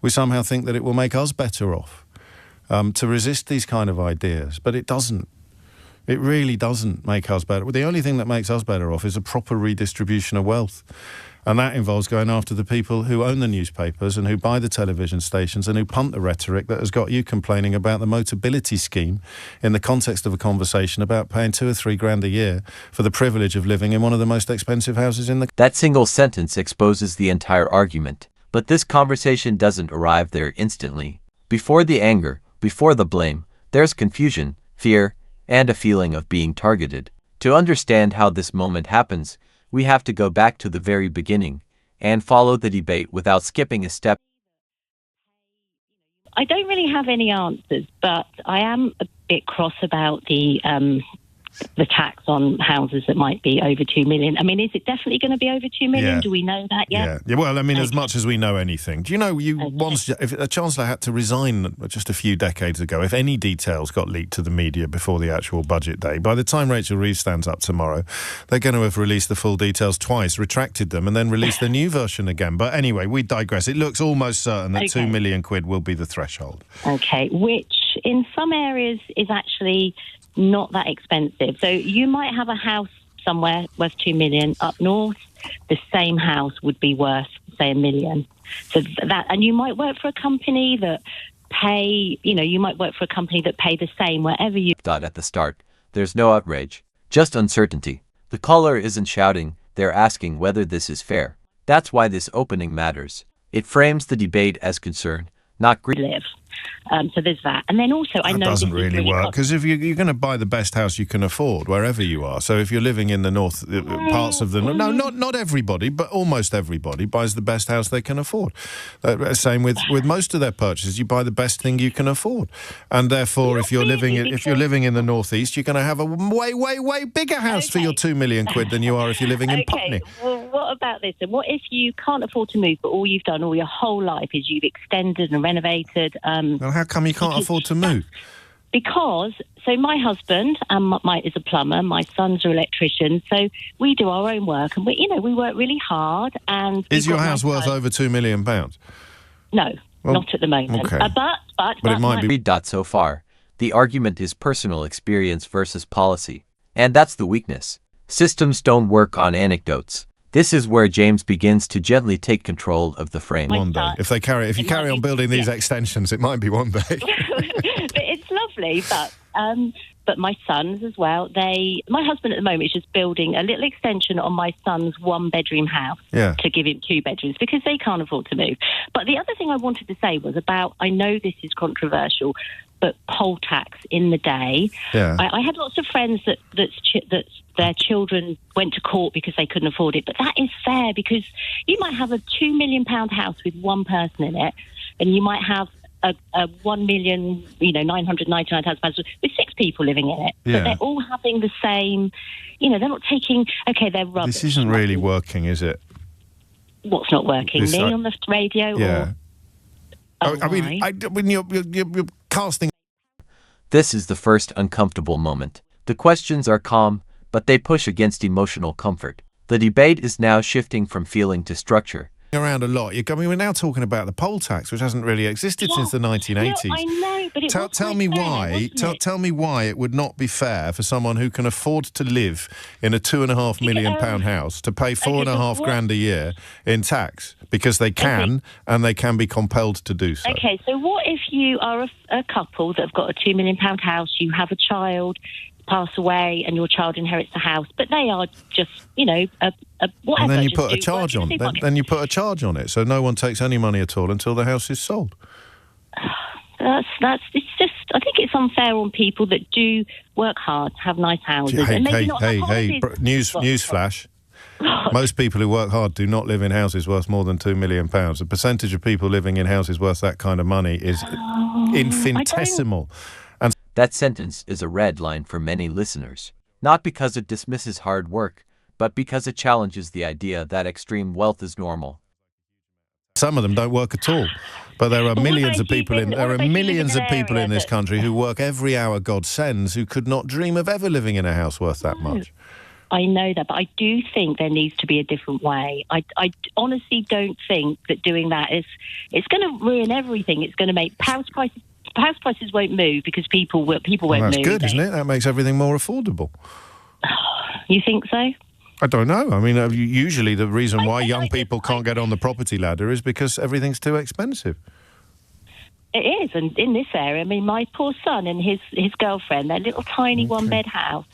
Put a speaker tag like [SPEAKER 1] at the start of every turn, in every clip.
[SPEAKER 1] we somehow think that it will make us better off to resist these kind of ideas. But it doesn't. It really doesn't make us better. The only thing that makes us better off is a proper redistribution of wealth. And that involves going after the people who own the newspapers and who buy the television stations and who punt the rhetoric that has got you complaining about the Motability scheme in the context of a conversation about paying $2 or $3 grand a year for the privilege of living in one of the most expensive houses in the...
[SPEAKER 2] That single sentence exposes the entire argument. But this conversation doesn't arrive there instantly. Before the anger, before the blame, there's confusion, fear, and a feeling of being targeted. To understand how this moment happens, we have to go back to the very beginning and follow the debate without skipping a step.
[SPEAKER 3] I don't really have any answers, but I am a bit cross about the tax on houses that might be over 2 million. I mean, is it definitely going to be over 2 million?
[SPEAKER 1] Yeah.
[SPEAKER 3] Do we know that yet?
[SPEAKER 1] Yeah. Well, I mean, as much as we know anything. Do you know, once if a chancellor had to resign just a few decades ago, if any details got leaked to the media before the actual budget day, by the time Rachel Reeves stands up tomorrow, they're going to have released the full details twice, retracted them, and then released the new version again. But anyway, we digress. It looks almost certain that 2 million quid will be the threshold.
[SPEAKER 3] Okay, which in some areas is actually not that expensive. So you might have a house somewhere worth 2 million up north. The same house would be worth, say, $1 million. So that, and you might work for a company that pay the same wherever you...
[SPEAKER 2] At the start, there's no outrage, just uncertainty. The caller isn't shouting, they're asking whether this is fair. That's why this opening matters. It frames the debate as concern, not greed.
[SPEAKER 3] Live. So there's that. And then also, I know...
[SPEAKER 1] That doesn't really work, because if you're going to buy the best house you can afford, wherever you are. So if you're living in the north parts of the... No, not everybody, but almost everybody buys the best house they can afford. Same with most of their purchases. You buy the best thing you can afford. And therefore, if you're living in the northeast, you're going to have a way bigger house for your 2 million quid than you are if you're living in Putney.
[SPEAKER 3] Well, what about this? And what if you can't afford to move, but all you've done all your whole life is you've extended and renovated...
[SPEAKER 1] Well, how come you can't afford to move?
[SPEAKER 3] Because, so my husband is a plumber, my sons are electricians, so we do our own work, and we work really hard. And
[SPEAKER 1] is your house worth over £2 million?
[SPEAKER 3] No, not at the moment.
[SPEAKER 1] Okay.
[SPEAKER 3] But
[SPEAKER 1] it might be.
[SPEAKER 2] So far, the argument is personal experience versus policy, and that's the weakness. Systems don't work on anecdotes. This is where James begins to gently take control of the frame.
[SPEAKER 1] One day. If you carry on building these extensions, it might be one day.
[SPEAKER 3] But it's lovely, but my sons as well, my husband at the moment is just building a little extension on my son's 1-bedroom house to give him 2 bedrooms because they can't afford to move. But the other thing I wanted to say was about, I know this is controversial, but poll tax in the day. Yeah. I had lots of friends that their children went to court because they couldn't afford it. But that is fair because you might have a £2 million house with one person in it, and you might have a £1,999,000 with 6 people living in it.
[SPEAKER 1] Yeah.
[SPEAKER 3] But they're all having the same, they're not taking, they're rubbish.
[SPEAKER 1] This isn't really working, is it?
[SPEAKER 3] What's not working? Me on the radio?
[SPEAKER 1] Yeah.
[SPEAKER 3] Or,
[SPEAKER 1] I mean, you're casting...
[SPEAKER 2] This is the first uncomfortable moment. The questions are calm, but they push against emotional comfort. The debate is now shifting from feeling to structure.
[SPEAKER 1] Around a lot. We're now talking about the poll tax, which hasn't really existed since the 1980s.
[SPEAKER 3] No, I know, but
[SPEAKER 1] tell me why it would not be fair for someone who can afford to live in a £2.5 million house to pay £4.5 grand a year in tax because they can and they can be compelled to do so.
[SPEAKER 3] Okay, so what if you are a couple that have got a £2 million house, you have a child, pass away, and your child inherits the house, but they are just, whatever.
[SPEAKER 1] And then you put a charge on. Then you put a charge on it, so no one takes any money at all until the house is sold.
[SPEAKER 3] It's just. I think it's unfair on people that do work hard, have nice houses.
[SPEAKER 1] Newsflash. Most people who work hard do not live in houses worth more than £2 million. The percentage of people living in houses worth that kind of money is infinitesimal.
[SPEAKER 2] That sentence is a red line for many listeners, not because it dismisses hard work, but because it challenges the idea that extreme wealth is normal.
[SPEAKER 1] Some of them don't work at all, but there are millions of people in this country who work every hour God sends who could not dream of ever living in a house worth that much.
[SPEAKER 3] I know that, but I do think there needs to be a different way. I honestly don't think that doing that it's going to ruin everything. It's going to make house prices won't move because people won't move.
[SPEAKER 1] That's good, isn't it? That makes everything more affordable.
[SPEAKER 3] You think so?
[SPEAKER 1] I don't know. I mean, usually the reason why young people can't get on the property ladder is because everything's too expensive.
[SPEAKER 3] It is, and in this area, I mean, my poor son and his girlfriend, their little tiny one-bed house.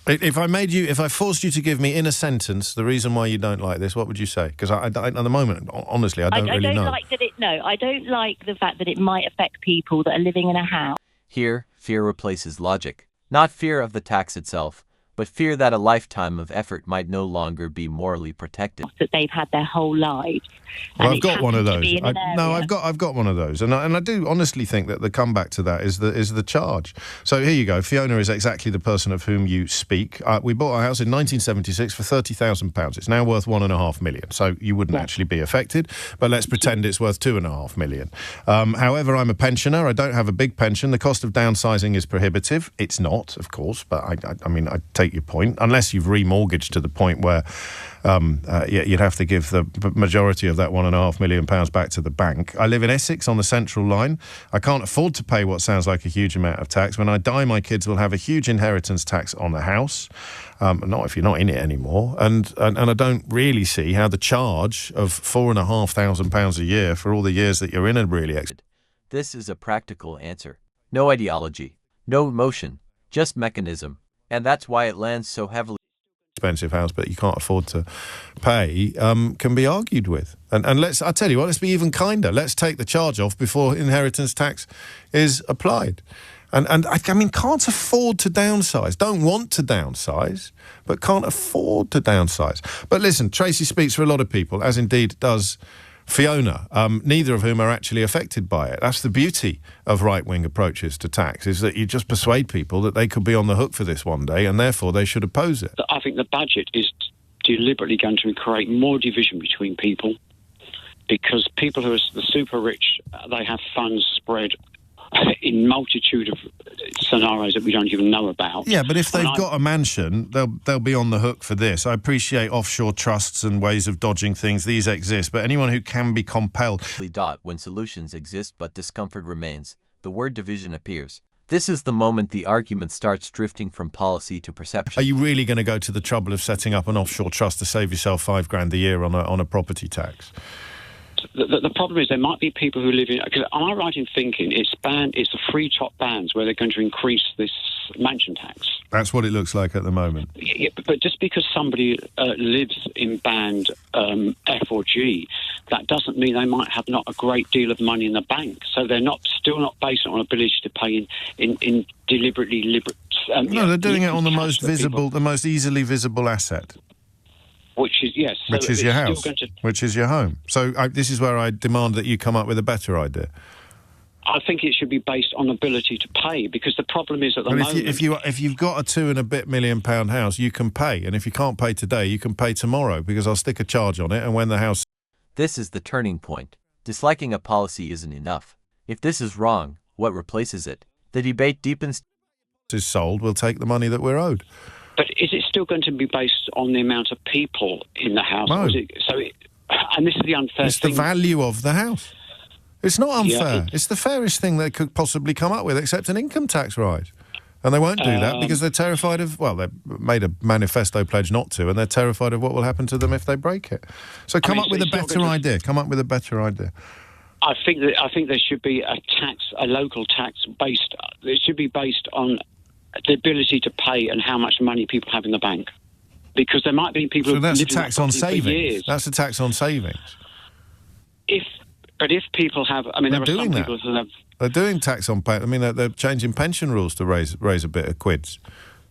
[SPEAKER 1] If I forced you to give me in a sentence the reason why you don't like this, what would you say? Because at the moment, honestly, I don't really know.
[SPEAKER 3] I don't like the fact that it might affect people that are living in a house.
[SPEAKER 2] Here, fear replaces logic. Not fear of the tax itself, but fear that a lifetime of effort might no longer be morally protected.
[SPEAKER 3] That they've had their whole lives.
[SPEAKER 1] Well, I've got one of those. I've got one of those, and I do honestly think that the comeback to that is the charge. So here you go. Fiona is exactly the person of whom you speak. We bought our house in 1976 for £30,000. It's now worth £1.5 million. So you wouldn't actually be affected, but let's pretend it's worth £2.5 million. However, I'm a pensioner. I don't have a big pension. The cost of downsizing is prohibitive. It's not, of course, but I mean, I take your point. Unless you've remortgaged to the point where you'd have to give the majority of that £1.5 million back to the bank. I live in Essex on the Central Line. I can't afford to pay what sounds like a huge amount of tax. When I die, my kids will have a huge inheritance tax on the house. Not if you're not in it anymore. And I don't really see how the charge of £4,500 a year for all the years that you're in a really...
[SPEAKER 2] This is a practical answer. No ideology, no emotion, just mechanism. And that's why it lands so heavily.
[SPEAKER 1] Expensive house, but you can't afford to pay, can be argued with. And I tell you what, let's be even kinder. Let's take the charge off before inheritance tax is applied. And I mean, can't afford to downsize. Don't want to downsize, but can't afford to downsize. But listen, Tracy speaks for a lot of people, as indeed does Fiona, neither of whom are actually affected by it. That's the beauty of right-wing approaches to tax, is that you just persuade people that they could be on the hook for this one day, and therefore they should oppose it.
[SPEAKER 4] I think the budget is deliberately going to create more division between people, because people who are the super rich, they have funds spread in multitude of scenarios that we don't even know about.
[SPEAKER 1] Yeah, but if they've got a mansion, they'll be on the hook for this. I appreciate offshore trusts and ways of dodging things. These exist, but anyone who can be compelled...
[SPEAKER 2] When solutions exist but discomfort remains, the word division appears. This is the moment the argument starts drifting from policy to perception. Are
[SPEAKER 1] you really going to go to the trouble of setting up an offshore trust to save yourself £5,000 a year on a property tax?
[SPEAKER 4] The problem is there might be people who live in... Because am I right in thinking it's the free top bands where they're going to increase this mansion tax?
[SPEAKER 1] That's what it looks like at the moment.
[SPEAKER 4] Yeah, but just because somebody lives in band F or G, that doesn't mean they might have not a great deal of money in the bank. So they're still not based on ability to pay in deliberately...
[SPEAKER 1] no, they're doing it on the most visible, the most easily visible asset.
[SPEAKER 4] Which is, yes.
[SPEAKER 1] Which is your house, which is your home. So this is where I demand that you come up with a better idea.
[SPEAKER 4] I think it should be based on ability to pay, because the problem is at the moment...
[SPEAKER 1] If you've got a £2 million house, you can pay. And if you can't pay today, you can pay tomorrow, because I'll stick a charge on it, and when the house...
[SPEAKER 2] This is the turning point. Disliking a policy isn't enough. If this is wrong, what replaces it? The debate deepens...
[SPEAKER 1] ...is sold, we'll take the money that we're owed.
[SPEAKER 4] But is it still going to be based on the amount of people in the house?
[SPEAKER 1] No.
[SPEAKER 4] And this is the unfair thing.
[SPEAKER 1] It's the value of the house. It's not unfair. Yeah, it's the fairest thing they could possibly come up with, except an income tax rise. And they won't do that because they're terrified of... Well, they've made a manifesto pledge not to, and they're terrified of what will happen to them if they break it. So come up with a better idea. Come up with a better idea.
[SPEAKER 4] I think there should be a local tax based... It should be based on the ability to pay and how much money people have in the bank, because there might be people.
[SPEAKER 1] So that's a tax on savings. That's a tax on savings.
[SPEAKER 4] If people have, I mean, there are some people who have.
[SPEAKER 1] They're doing tax on pay. I mean, they're changing pension rules to raise a bit of quids.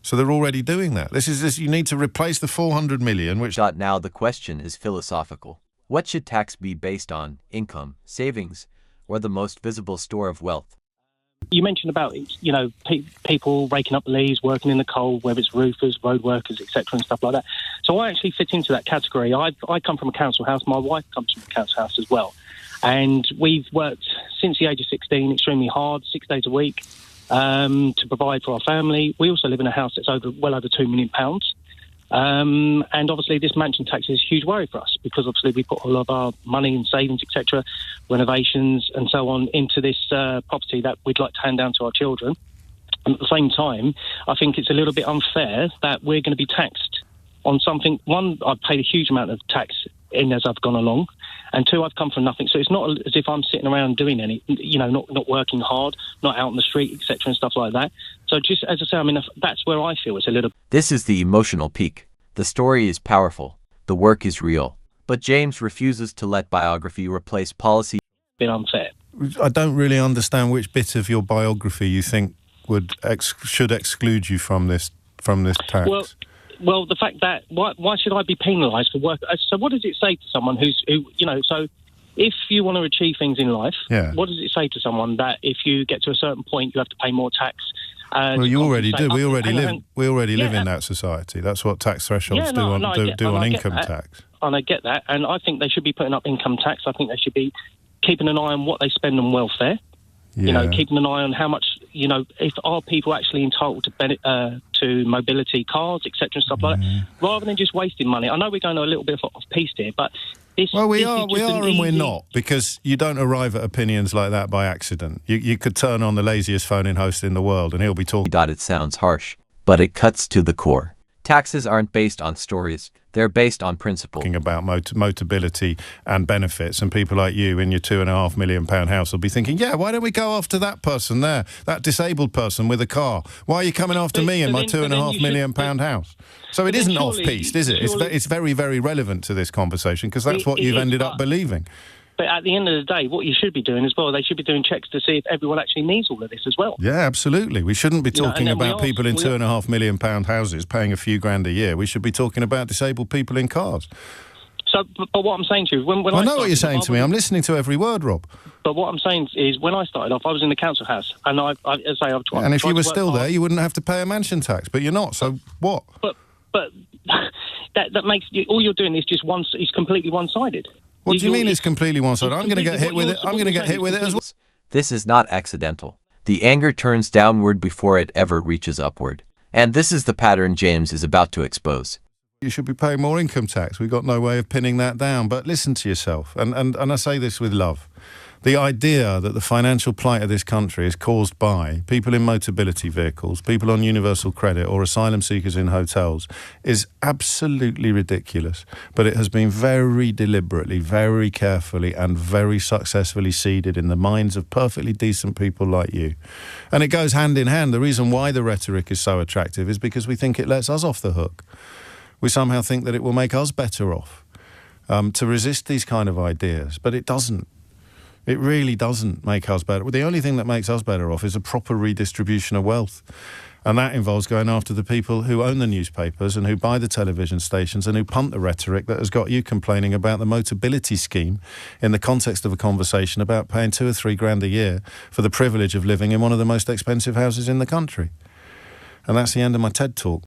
[SPEAKER 1] So they're already doing that. You need to replace the 400 million, which.
[SPEAKER 2] Now the question is philosophical. What should tax be based on? Income, savings, or the most visible store of wealth?
[SPEAKER 5] You mentioned about, people raking up leaves, working in the coal, whether it's roofers, road workers, etc., and stuff like that. So I actually fit into that category. I come from a council house. My wife comes from a council house as well. And we've worked since the age of 16 extremely hard, 6 days a week, to provide for our family. We also live in a house that's well over £2 million. And obviously this mansion tax is a huge worry for us because obviously we put all of our money and savings, etc., renovations and so on into this property that we'd like to hand down to our children. And at the same time, I think it's a little bit unfair that we're going to be taxed on something. One, I've paid a huge amount of tax in as I've gone along, and two, I've come from nothing. So it's not as if I'm sitting around doing any, not working hard, not out on the street, etc., and stuff like that. So just as I say, I mean, that's where I feel it's a little.
[SPEAKER 2] This is the emotional peak. The story is powerful. The work is real. But James refuses to let biography replace policy.
[SPEAKER 5] Bit unfair.
[SPEAKER 1] I don't really understand which bit of your biography you think should exclude you from this tax.
[SPEAKER 5] Well, the fact that why should I be penalised for work? So what does it say to someone who so if you want to achieve things in life, what does it say to someone that if you get to a certain point you have to pay more tax?
[SPEAKER 1] Well, you already do. We already live in that society. That's what tax thresholds do on income tax.
[SPEAKER 5] And I get that, and I think they should be putting up income tax. I think they should be keeping an eye on what they spend on welfare. Keeping an eye on how much, if are people actually entitled to mobility cards, etc., and stuff like that, rather than just wasting money. I know we're going a little bit off piece here, but
[SPEAKER 1] we are and we're not, because you don't arrive at opinions like that by accident. You could turn on the laziest phone-in host in the world and he'll be talking.
[SPEAKER 2] It sounds harsh, but it cuts to the core. Taxes aren't based on stories. They're based on principle.
[SPEAKER 1] Talking about motability and benefits, and people like you in your £2.5 million house will be thinking, why don't we go after that person there, that disabled person with a car? Why are you coming after me in my £2.5 million house? So it isn't off-piste, is it? It's very, very relevant to this conversation because that's what you've ended up believing.
[SPEAKER 5] But at the end of the day, what you should be doing as well, they should be doing checks to see if everyone actually needs all of this as well.
[SPEAKER 1] Yeah, absolutely. We shouldn't be talking about people in £2.5 million houses paying a few grand a year. We should be talking about disabled people in cars.
[SPEAKER 5] So, but what I'm saying to you,
[SPEAKER 1] I know what you're saying to me. I'm listening to every word, Rob.
[SPEAKER 5] But what I'm saying is, when I started off, I was in the council house, and
[SPEAKER 1] and if you were still there, you wouldn't have to pay a mansion tax. But you're not. So what?
[SPEAKER 5] But that makes all you're doing is just is completely one-sided.
[SPEAKER 1] What do you mean it's completely one-sided? I'm going to get hit with it. I'm going to get hit with it as well.
[SPEAKER 2] This is not accidental. The anger turns downward before it ever reaches upward. And this is the pattern James is about to expose.
[SPEAKER 1] You should be paying more income tax. We've got no way of pinning that down. But listen to yourself. And I say this with love. The idea that the financial plight of this country is caused by people in motability vehicles, people on universal credit, or asylum seekers in hotels is absolutely ridiculous. But it has been very deliberately, very carefully, and very successfully seeded in the minds of perfectly decent people like you. And it goes hand in hand. The reason why the rhetoric is so attractive is because we think it lets us off the hook. We somehow think that it will make us better off to resist these kind of ideas, but it doesn't. It really doesn't make us better. The only thing that makes us better off is a proper redistribution of wealth. And that involves going after the people who own the newspapers and who buy the television stations and who punt the rhetoric that has got you complaining about the motability scheme in the context of a conversation about paying £2 or £3 grand a year for the privilege of living in one of the most expensive houses in the country. And that's the end of my TED talk.